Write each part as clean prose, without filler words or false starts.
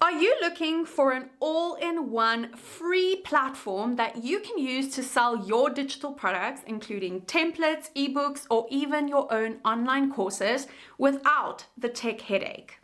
Are you looking for an all-in-one free platform that you can use to sell your digital products, including templates, ebooks, or even your own online courses without the tech headache?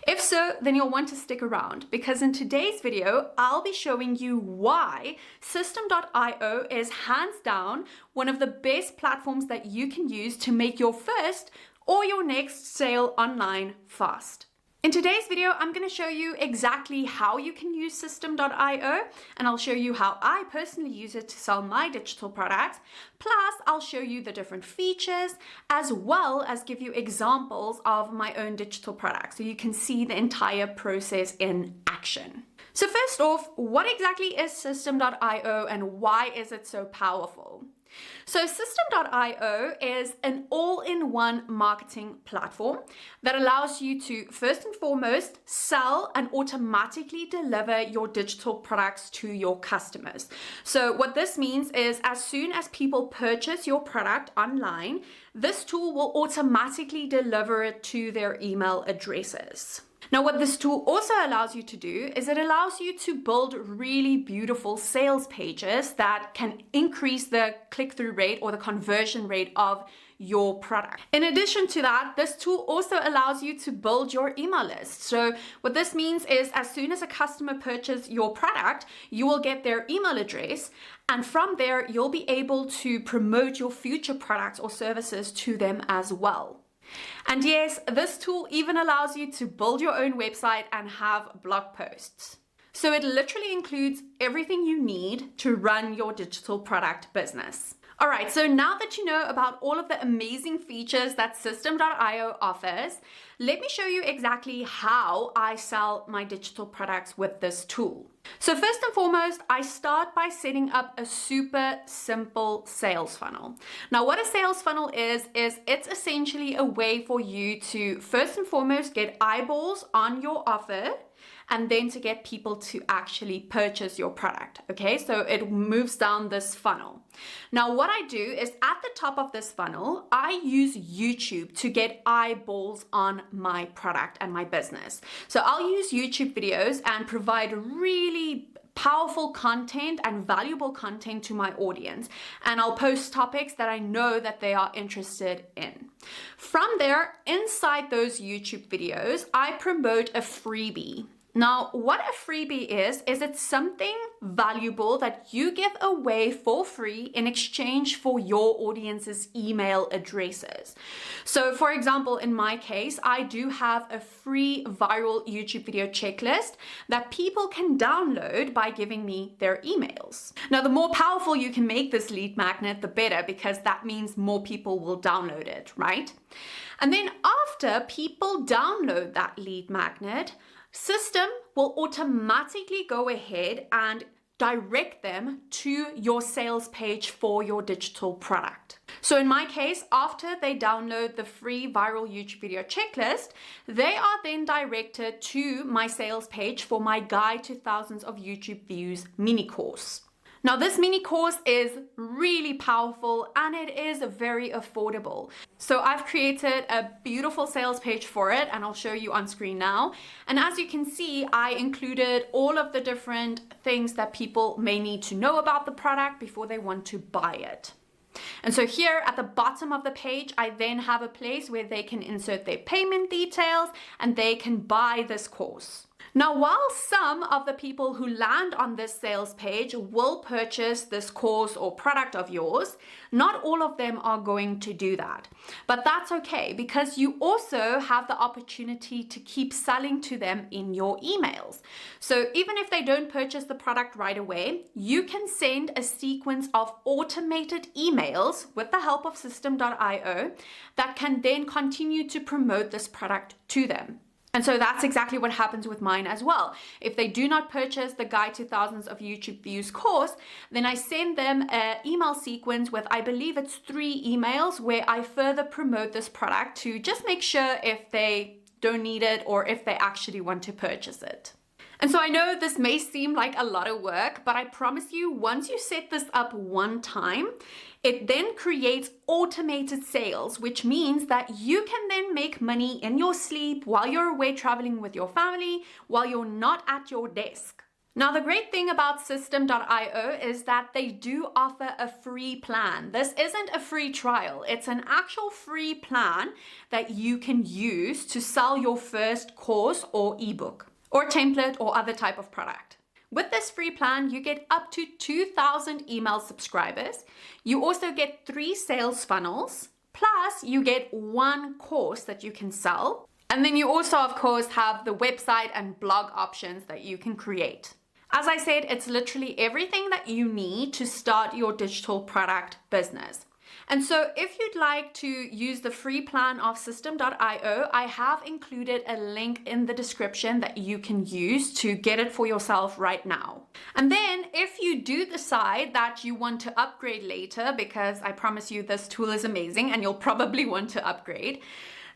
If so, then you'll want to stick around because in today's video, I'll be showing you why Systeme.io is hands down one of the best platforms that you can use to make your first or your next sale online fast. In today's video, I'm going to show you exactly how you can use Systeme.io, and I'll show you how I personally use it to sell my digital products. Plus, I'll show you the different features as well as give you examples of my own digital products so you can see the entire process in action. So first off, what exactly is Systeme.io and why is it so powerful? So Systeme.io is an all-in-one marketing platform that allows you to first and foremost sell and automatically deliver your digital products to your customers. So what this means is as soon as people purchase your product online, this tool will automatically deliver it to their email addresses. Now, what this tool also allows you to do is it allows you to build really beautiful sales pages that can increase the click-through rate or the conversion rate of your product. In addition to that, this tool also allows you to build your email list. So what this means is as soon as a customer purchases your product, you will get their email address, and from there, you'll be able to promote your future products or services to them as well. And yes, this tool even allows you to build your own website and have blog posts. So it literally includes everything you need to run your digital product business. All right, so now that you know about all of the amazing features that Systeme.io offers, let me show you exactly how I sell my digital products with this tool. So first and foremost, I start by setting up a super simple sales funnel. Now, what a sales funnel is it's essentially a way for you to first and foremost get eyeballs on your offer and then to get people to actually purchase your product, okay? So it moves down this funnel. Now, what I do is at the top of this funnel, I use YouTube to get eyeballs on my product and my business. So I'll use YouTube videos and provide really powerful content and valuable content to my audience. And I'll post topics that I know that they are interested in. From there, inside those YouTube videos, I promote a freebie. Now, what a freebie is it's something valuable that you give away for free in exchange for your audience's email addresses. So for example, in my case, I do have a free viral YouTube video checklist that people can download by giving me their emails. Now, the more powerful you can make this lead magnet, the better, because that means more people will download it, right? And then after people download that lead magnet, Systeme will automatically go ahead and direct them to your sales page for your digital product. So in my case, after they download the free viral YouTube video checklist, they are then directed to my sales page for my Guide to Thousands of YouTube Views mini course. Now, this mini course is really powerful and it is very affordable. So I've created a beautiful sales page for it and I'll show you on screen now. And as you can see, I included all of the different things that people may need to know about the product before they want to buy it. And so here at the bottom of the page, I then have a place where they can insert their payment details and they can buy this course. Now, while some of the people who land on this sales page will purchase this course or product of yours, not all of them are going to do that. But that's okay because you also have the opportunity to keep selling to them in your emails. So even if they don't purchase the product right away, you can send a sequence of automated emails with the help of Systeme.io that can then continue to promote this product to them. And so that's exactly what happens with mine as well. If they do not purchase the Guide to Thousands of YouTube Views course, then I send them an email sequence with, I believe it's 3 emails where I further promote this product to just make sure if they don't need it or if they actually want to purchase it. And so I know this may seem like a lot of work, but I promise you, once you set this up one time, it then creates automated sales, which means that you can then make money in your sleep while you're away traveling with your family, while you're not at your desk. Now, the great thing about Systeme.io is that they do offer a free plan. This isn't a free trial. It's an actual free plan that you can use to sell your first course or ebook or template or other type of product. With this free plan, you get up to 2,000 email subscribers. You also get 3 sales funnels, plus you get 1 course that you can sell. And then you also, of course, have the website and blog options that you can create. As I said, it's literally everything that you need to start your digital product business. And so if you'd like to use the free plan of Systeme.io, I have included a link in the description that you can use to get it for yourself right now. And then if you do decide that you want to upgrade later, because I promise you this tool is amazing and you'll probably want to upgrade,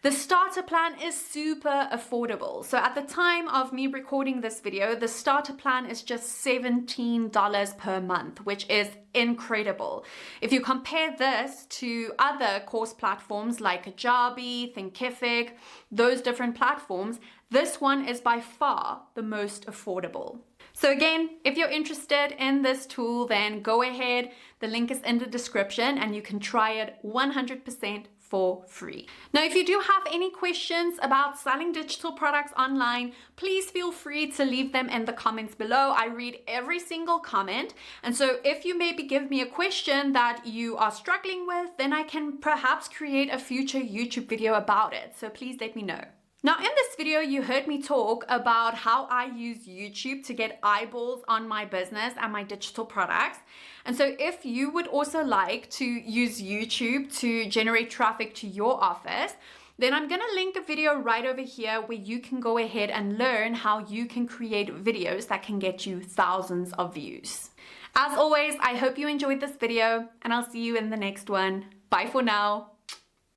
the starter plan is super affordable. So at the time of me recording this video, the starter plan is just $17 per month, which is incredible. If you compare this to other course platforms like Kajabi, Thinkific, those different platforms, this one is by far the most affordable. So again, if you're interested in this tool, then go ahead. The link is in the description and you can try it 100% for free. Now, if you do have any questions about selling digital products online, please feel free to leave them in the comments below. I read every single comment. And so if you maybe give me a question that you are struggling with, then I can perhaps create a future YouTube video about it. So please let me know. Now, in this video, you heard me talk about how I use YouTube to get eyeballs on my business and my digital products. And so if you would also like to use YouTube to generate traffic to your office, then I'm going to link a video right over here where you can go ahead and learn how you can create videos that can get you thousands of views. As always, I hope you enjoyed this video and I'll see you in the next one. Bye for now.